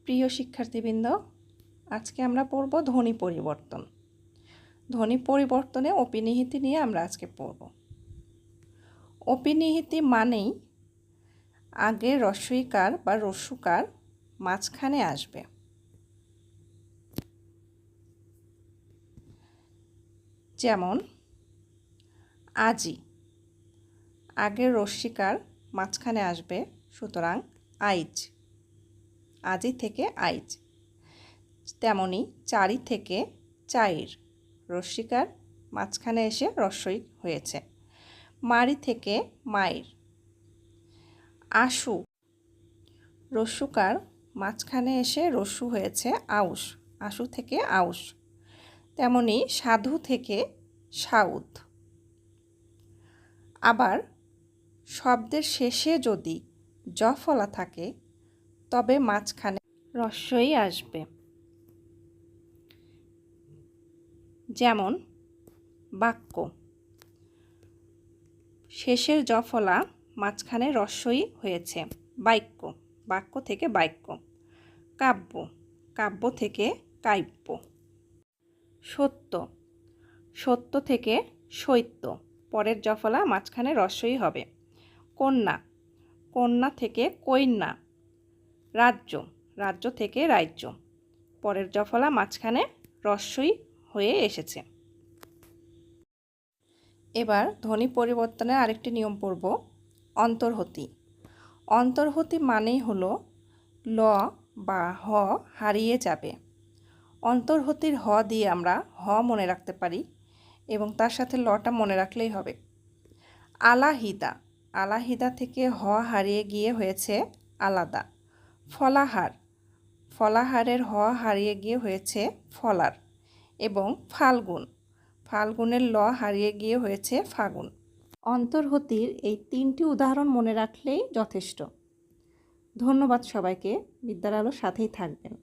প্রিয় শিক্ষার্থীবৃন্দ, আজকে আমরা পড়ব ধ্বনি পরিবর্তন। ধ্বনি পরিবর্তনে অপিনিহিতি নিয়ে আমরা আজকে পড়ব। অপিনিহিতি মানেই আগে রস্বইকার বা রস্যুকার মাঝখানে আসবে। যেমন আজি, আগে রস্যিকার মাঝখানে আসবে, সুতরাং আইজ, আজি থেকে আইজ। তেমনি চারি থেকে চাইর, রস্যিকার মাঝখানে এসে রস্বই হয়েছে। মারি থেকে মাইর। আশু, রস্যুকার মাঝখানে এসে রস্যু হয়েছে আউশ, আশু থেকে আউশ। তেমনি সাধু থেকে সাউদ। আবার শব্দের শেষে যদি জ ফলা থাকে তবে মাঝখানে রস্বই আসবে। যেমন বাক্য, শেষের জ ফলা মাঝখানে রস্বই হয়েছে বাক্য, বাক্য থেকে বাক্য। কাব্য, কাব্য থেকে কাব্য। সত্য, সত্য থেকে সৈত্য, পরের জ ফলা মাঝখানে রস্বই হবে। কন্যা, কন্যা থেকে কন্যা। রাজ্য, রাজ্য থেকে রাজ্য, পরের জ ফলা মাঝখানে রস্বই হয়ে এসেছে। এবার ধ্বনি পরিবর্তনের আরেকটি নিয়ম পড়ব, অন্তর্হতি। অন্তর্হতি মানেই হলো ল বা হ হারিয়ে যাবে। অন্তর্হতির হ দিয়ে আমরা হ মনে রাখতে পারি এবং তার সাথে লটা মনে রাখলেই হবে। আলাহিদা, আলাহিদা থেকে হ হারিয়ে গিয়ে হয়েছে আলাদা। ফলাহার, ফলাহারের হ হারিয়ে গিয়ে হয়েছে ফলার। এবং ফাল্গুন, ফাল্গুনের ল হারিয়ে গিয়ে হয়েছে ফাগুন। অন্তর্হতির এই 3টি উদাহরণ মনে রাখলেই যথেষ্ট। ধন্যবাদ সবাইকে। বিদ্যার আলোর সাথেই থাকবেন।